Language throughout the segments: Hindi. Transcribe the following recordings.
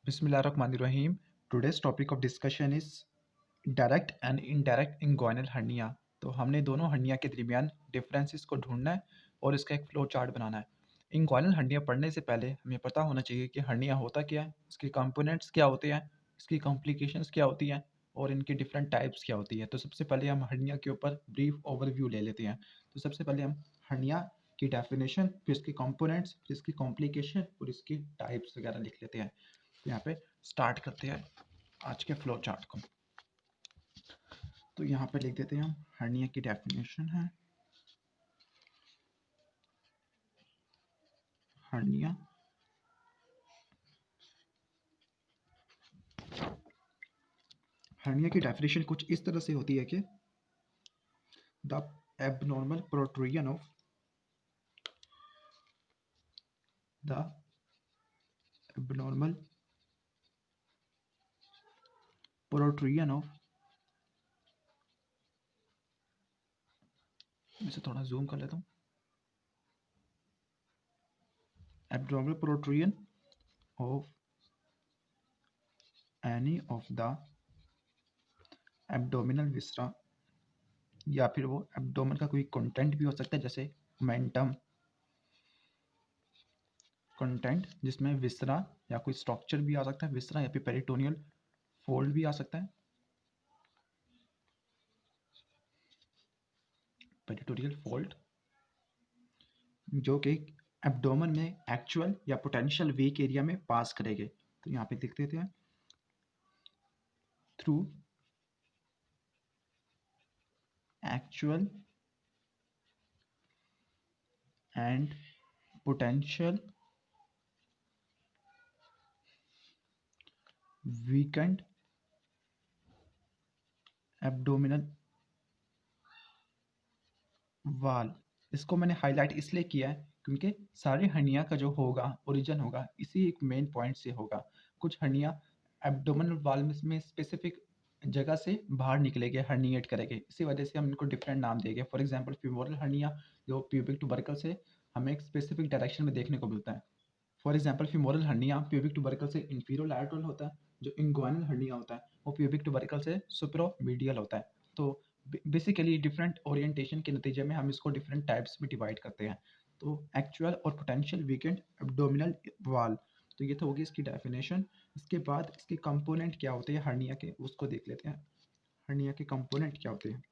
Bismillahirrahmanirrahim. Today's topic of discussion is direct and indirect inguinal hernia. तो हमने दोनों हर्निया के दरमियान डिफरेंसेस को ढूंढना है और इसका एक फ्लो चार्ट बनाना है। इंगुइनल हर्निया पढ़ने से पहले हमें पता होना चाहिए कि हर्निया होता क्या है, इसके कंपोनेंट्स क्या होते हैं, इसकी कॉम्प्लिकेशंस क्या होती हैं और इनकी डिफरेंट टाइप्स क्या होती है। तो सबसे पहले हम हर्निया के ऊपर ब्रीफ ओवरव्यू ले लेते हैं। तो सबसे पहले हम हर्निया की डेफिनेशन, फिर इसके कंपोनेंट्स, फिर इसकी कॉम्प्लिकेशन और इसकी टाइप्स वगैरह लिख लेते हैं। तो यहाँ पे स्टार्ट करते हैं आज के फ्लो चार्ट को। तो यहाँ पे लिख देते हैं हम हर्निया की डेफिनेशन है हर्निया हर्निया की डेफिनेशन कुछ इस तरह से होती है कि the abnormal protrusion of the abnormal protrusion of, इसे थोड़ा जूम कर लेता हूँ, abnormal protrusion of any of the abdominal viscera, या फिर वो एब्डोमेन का कोई कंटेंट भी हो सकता है, जैसे मेंटम कंटेंट जिसमें विसरा या कोई स्ट्रक्चर भी आ सकता है, विसरा या फिर पेरिटोनियल फोल्ड भी आ सकता है, पेरिटोनियल फोल्ड जो कि एब्डोमेन में एक्चुअल या पोटेंशियल वीक एरिया में पास करेंगे। तो यहाँ पे लिख देते हैं through actual and potential weekend abdominal वाल। इसको मैंने हाईलाइट इसलिए किया है क्योंकि सारे हर्निया का जो होगा ओरिजिन होगा इसी एक मेन पॉइंट से होगा। कुछ हर्निया एब्डोमिनल वाल में स्पेसिफिक जगह से बाहर निकलेंगे, हर्निएट करेंगे, इसी वजह से हम इनको डिफरेंट नाम देंगे। फॉर एग्जांपल फीमोरल हर्निया जो प्यूबिक टुबरकल से हमें एक स्पेसिफिक डायरेक्शन में देखने को मिलता है। For example femoral hernia pubic टुबरकल से इंफीरियर लैटरल होता है, जो इंग्वाइनल हर्निया होता है वो प्यूबिक टुबरकल से सुपरोमीडियल होता है। तो बेसिकली डिफरेंट ओरिएंटेशन के नतीजे में हम इसको डिफरेंट टाइप्स में डिवाइड करते हैं। तो एक्चुअल और पोटेंशियल वीकेंड एब्डोमिनल वाल, तो ये तो होगी इसकी डेफिनेशन। इसके बाद इसके कंपोनेंट क्या होते हैं हर्निया के, उसको देख लेते हैं। हर्निया के कंपोनेंट क्या होते हैं,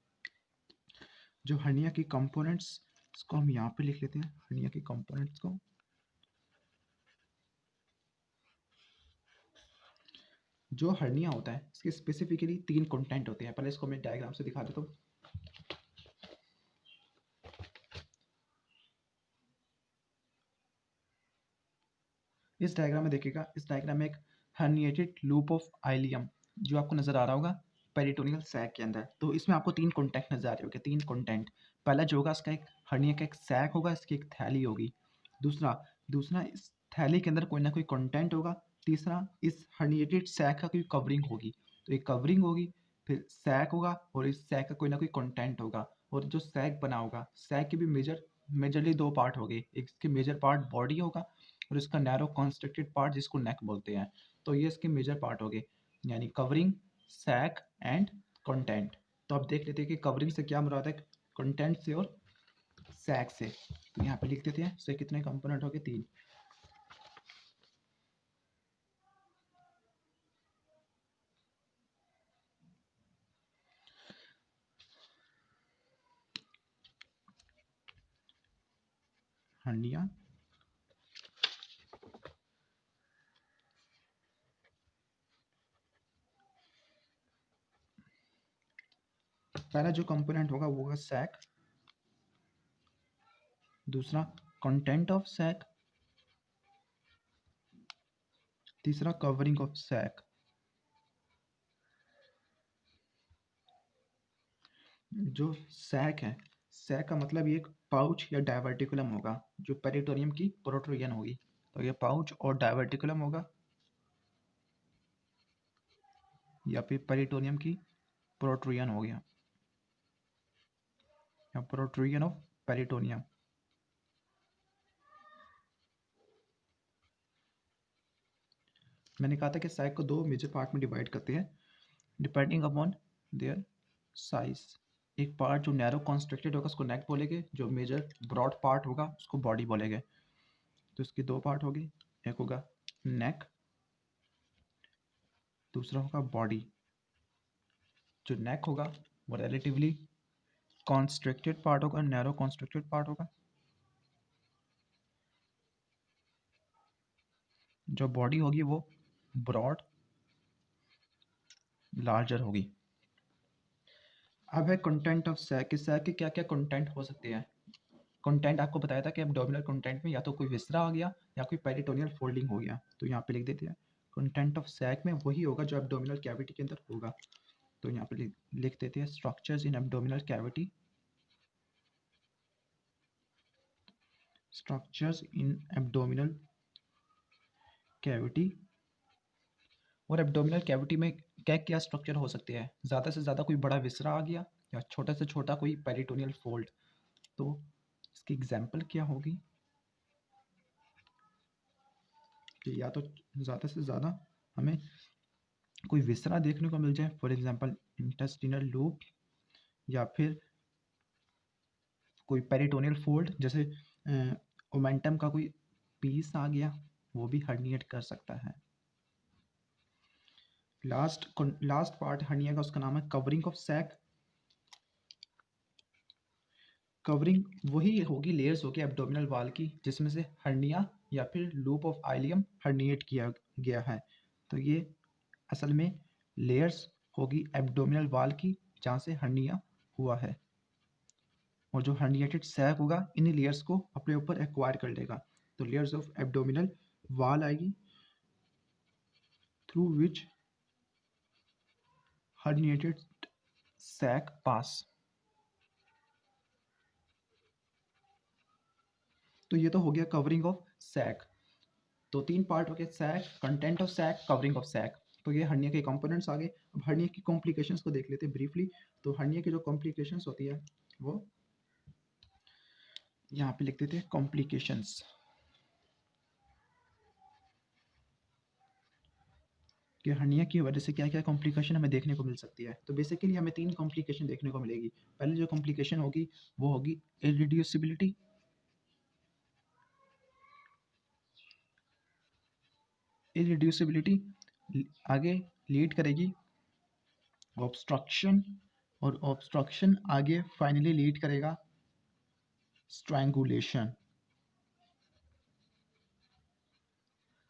जो हर्निया के कंपोनेंट्स, इसको हम यहाँ पे लिख लेते हैं हर्निया के कंपोनेंट्स को। जो हर्निया होता है इसके स्पेसिफिकली 3 कंटेंट होते हैं। पहले इसको मैं डायग्राम से दिखा देता हूँ। इस डायग्राम में देखिएगा, इस डायग्राम में एक हर्निएटेड लूप ऑफ आइलियम जो आपको नजर आ रहा होगा पेरिटोनियल सैक के अंदर। तो इसमें आपको 3 कंटेंट नजर आ रहे होंगे, 3 कंटेंट। पहला जो होगा इसका एक हर्निया का एक सैक होगा, इसकी एक थैली होगी। दूसरा दूसरा इस थैली के अंदर कोई ना कोई कंटेंट होगा। तीसरा इस हर्निएटेड सैक का कोई कवरिंग होगी। तो एक कवरिंग होगी, फिर सैक होगा और इस सैक का कोई ना कोई कंटेंट होगा। और जो सैक बना होगा, सैक के भी मेजरली 2 पार्ट हो गए, एक इसके मेजर पार्ट बॉडी होगा और इसका नैरो कॉन्स्ट्रक्टेड पार्ट जिसको नेक बोलते हैं। तो ये इसके मेजर पार्ट हो गए, यानी कवरिंग, सैक एंड कंटेंट। तो अब देख लेते हैं कि कवरिंग से क्या मुराद है, कंटेंट से और सैक से। तो यहाँ पे लिख देते हैं इससे कितने कंपोनेंट हो गए, 3। हर्निया पहला जो कंपोनेंट होगा वो होगा सैक, दूसरा कंटेंट ऑफ सैक, तीसरा कवरिंग ऑफ सैक। जो सैक है, सैक का मतलब ये एक पाउच या डायवर्टिकुलम होगा जो पेरिटोनियम की प्रोट्रूजन होगी। तो ये पाउच और डायवर्टिकुलम होगा या फिर पेरिटोनियम की प्रोट्रूजन हो गया, या प्रोट्रूजन ऑफ पेरिटोनियम। मैंने कहा था कि सैक को दो मेजर पार्ट में डिवाइड करते हैं डिपेंडिंग अपॉन देयर साइज। एक पार्ट जो नैरो कॉन्स्ट्रक्टेड होगा उसको नेक बोलेंगे, जो मेजर ब्रॉड पार्ट होगा उसको बॉडी बोलेंगे। तो इसकी दो पार्ट होगी, एक होगा नेक, दूसरा होगा बॉडी। जो नेक होगा वो रिलेटिवली कॉन्स्ट्रक्टेड पार्ट होगा, नैरो कॉन्स्ट्रक्टेड पार्ट होगा। जो बॉडी होगी वो ब्रॉड लार्जर होगी। अब है कंटेंट ऑफ सैक। सैक के क्या क्या कंटेंट हो सकते हैं। कंटेंट आपको बताया था कि एब्डोमिनल कंटेंट में या तो कोई विसरा आ गया या कोई पेरिटोनियल फोल्डिंग हो गया, तो यहाँ पे लिख देते हैं कंटेंट ऑफ सैक में वही होगा जो एब्डोमिनल कैविटी के अंदर होगा। तो यहाँ पे लिख देते हैं structures in abdominal cavity, structures in abdominal cavity. और एब्डोमिनल कैविटी में क्या क्या स्ट्रक्चर हो सकते हैं, ज़्यादा से ज़्यादा कोई बड़ा विसरा आ गया या छोटा से छोटा कोई पेरिटोनियल फोल्ड। तो इसकी एग्जांपल क्या होगी कि या तो ज़्यादा से ज़्यादा हमें कोई विसरा देखने को मिल जाए, फॉर एग्जांपल इंटेस्टिनल लूप, या फिर कोई पेरिटोनियल फोल्ड जैसे ओमेंटम का कोई पीस आ गया, वो भी हर्निएट कर सकता है। लास्ट पार्ट हर्निया का उसका नाम है कवरिंग ऑफ सैक। कवरिंग वही होगी, लेयर्स होगी एब्डोमिनल वाल की जिसमें से हर्निया या फिर लूप ऑफ आइलियम हर्निएट किया गया है। तो ये असल में लेयर्स होगी एब्डोमिनल वाल की जहाँ से हर्निया हुआ है, और जो हर्निएटेड सैक होगा इन्हीं लेयर्स को अपने ऊपर एक्वायर कर लेगा। तो लेयर्स ऑफ एब्डोमिनल वाल आएगी through which herniated sac pass। तो ये तो हो गया कवरिंग ऑफ सैक। तो तीन पार्ट हो गए, sac, content of sac, covering of sac. तो ये हर्निया के कंपोनेंट्स आ गए। अब हर्निया की कॉम्प्लिकेशंस को देख लेते हैं ब्रीफली। तो हर्निया की जो कॉम्प्लिकेशंस होती है वो यहाँ पे लिख देते हैं कॉम्प्लिकेशंस, कि हर्निया की वजह से क्या क्या कॉम्प्लिकेशन हमें देखने को मिल सकती है। तो बेसिकली हमें तीन कॉम्प्लिकेशन देखने को मिलेगी। पहले जो कॉम्प्लिकेशन होगी वो होगी इरिड्यूसिबिलिटी, इरिड्यूसिबिलिटी आगे लीड करेगी ऑब्स्ट्रक्शन, और ऑब्स्ट्रक्शन आगे फाइनली लीड करेगा स्ट्रैंगुलेशन।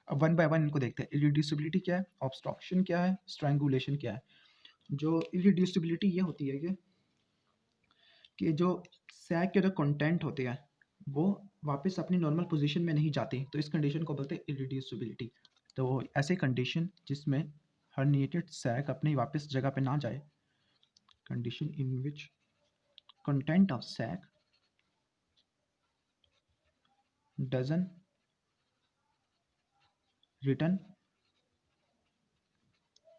अब वन बाय वन इनको देखते हैं। इरिड्यूसिबिलिटी क्या है, ऑब्स्ट्रक्शन क्या है, स्ट्रैंगुलेशन क्या है। जो इरिड्यूसिबिलिटी ये होती है कि जो सैक के जो कंटेंट होते हैं वो वापस अपनी नॉर्मल पोजीशन में नहीं जाते, तो इस कंडीशन को बोलते हैं इरिड्यूसिबिलिटी। तो ऐसे कंडीशन जिसमें हर्निएटेड सैक अपनी वापस जगह पे ना जाए, condition in which content of sac doesn't return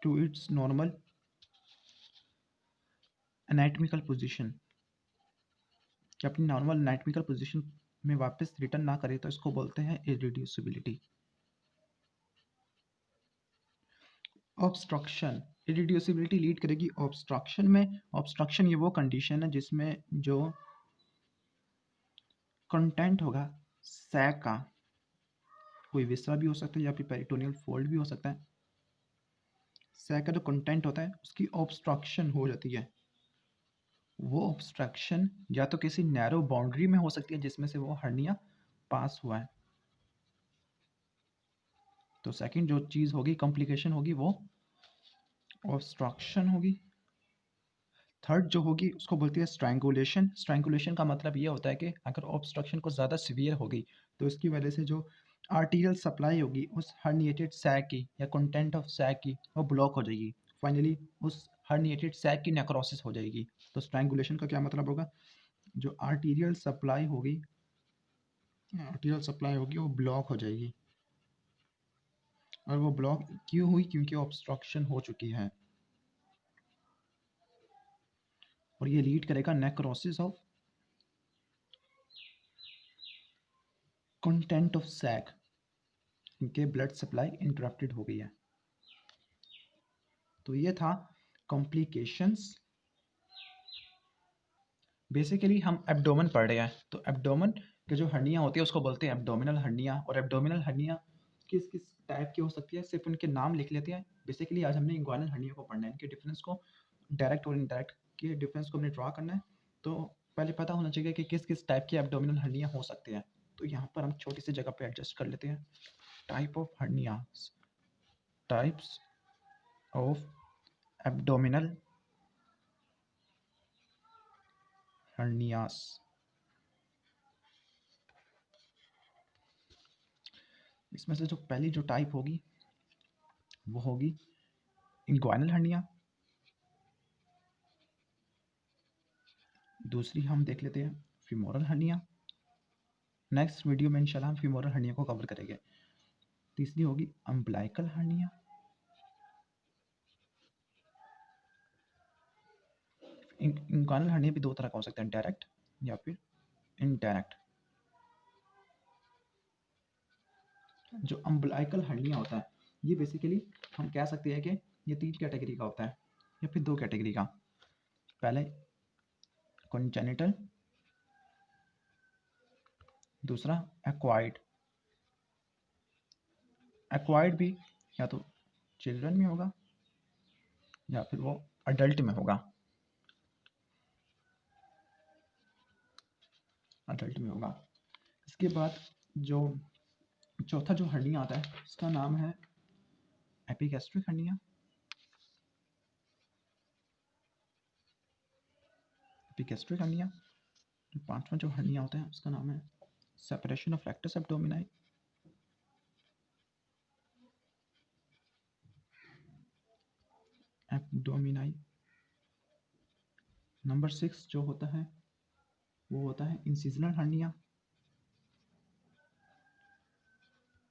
to its normal anatomical position, कि अपनी नॉर्मल एनाटॉमिकल पोजीशन में वापस रिटर्न ना करे, तो इसको बोलते हैं इरिड्यूसिबिलिटी। ऑब्स्ट्रक्शन, इरिड्यूसिबिलिटी लीड करेगी ऑब्स्ट्रक्शन में। ऑब्स्ट्रक्शन ये वो कंडीशन है जिसमें जो कंटेंट होगा सैक का, कोई विसरा भी हो सकता है या फिर पेरिटोनियल फोल्ड भी हो सकता है, सैक का जो कंटेंट होता है उसकी ऑब्स्ट्रक्शन हो जाती है। वो ऑब्स्ट्रक्शन या तो किसी नैरो बाउंड्री में हो सकती है जिसमें से वो हर्निया पास हुआ है। तो सेकंड जो चीज़ होगी, कॉम्प्लिकेशन होगी, वो ऑब्स्ट्रक्शन होगी। थर्ड जो होगी उसको बोलती है स्ट्रैंगुलेशन। स्ट्रैंगुलेशन का मतलब ये होता है कि अगर ऑब्स्ट्रक्शन को ज़्यादा सीवियर हो गई तो इसकी वजह से जो आर्टीरियल सप्लाई होगी उस हर्निएटेड सैक की या कंटेंट ऑफ सैक की वो ब्लॉक हो जाएगी। फाइनली उस हर्निएटेड सैक की नेक्रोसिस हो जाएगी। तो स्ट्रैंगुलेशन का क्या मतलब होगा, जो आर्टीरियल सप्लाई होगी वो ब्लॉक हो जाएगी। और वो ब्लॉक क्यों हुई, क्योंकि ऑब्स्ट्रक्शन हो चुकी है, और ये लीड करेगा necrosis of content of sac, क्योंकि ब्लड सप्लाई इंटरप्टेड हो गई है। तो ये था कॉम्प्लिकेशंस। बेसिकली हम एब्डोमेन पढ़ रहे हैं, तो एब्डोमेन के जो हर्नियाँ होती है उसको बोलते हैं एब्डोमिनल हर्निया। और एब्डोमिनल हर्निया किस किस टाइप की हो सकती है सिर्फ उनके नाम लिख लेते हैं। बेसिकली आज हमने इंग्वानल हर्निया को पढ़ना है, इनके डिफरेंस को, डायरेक्ट और इनडायरेक्ट के डिफरेंस को हमने ड्रा करना है। तो पहले पता होना चाहिए कि किस किस टाइप की एब्डोमिनल हर्निया हो सकती है। तो यहाँ पर हम छोटी सी जगह पे एडजस्ट कर लेते हैं। Type of hernia, types of abdominal hernias. इसमें से जो पहली जो टाइप होगी वो होगी इंग्वानल हर्निया। दूसरी हम देख लेते हैं फीमोरल हर्निया। नेक्स्ट वीडियो में इंशाल्लाह हम फीमोरल हर्निया को कवर करेंगे। तीसरी होगी अम्बिलिकल हर्निया। इंग्वानल हर्निया भी दो तरह का हो सकता है, डायरेक्ट या फिर इनडायरेक्ट। जो अम्बिलिकल हर्निया होता है ये बेसिकली हम कह सकते हैं कि ये तीन कैटेगरी का होता है या फिर दो कैटेगरी का। पहले कॉन्जेनिटल, दूसरा एक्वायर्ड। एक्वायर्ड भी या तो चिल्ड्रन में होगा या फिर वो अडल्ट में होगा, अडल्ट में होगा। इसके बाद जो चौथा जो हर्निया आता है उसका नाम है एपिगैस्ट्रिक हर्निया। Epigastric hernia. पांचवा जो हर्निया होता है उसका नाम है सेपरेशन ऑफ रेक्टस एब्डोमिनाई। एब्डोमिनाई। नंबर 6 जो होता है वो होता है इंसिजनल हर्निया।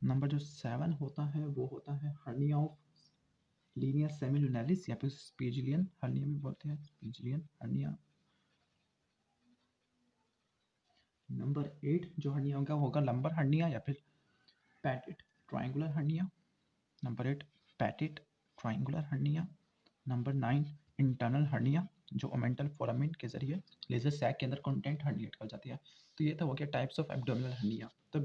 नंबर जो 7 होता है वो होता है हर्निया ऑफ लीनिया सेमिलुनैलिस या फिर स्पीजिलियन हर्निया भी बोलते हैं, स्पीजिलियन हर्निया। नंबर 8 जो हर्निया होगा वो होगा लंबर हर्निया या फिर Petit triangular hernia. Number 8 Petit triangular hernia. Number 9 internal hernia जो ओमेंटल फोरामिन के जरिए लेजर सैक के अंदर कंटेंट हर्निएट कर जाती है। तो ये तो हो गया टाइप्स ऑफ एब्डोमिनल हर्निया। तो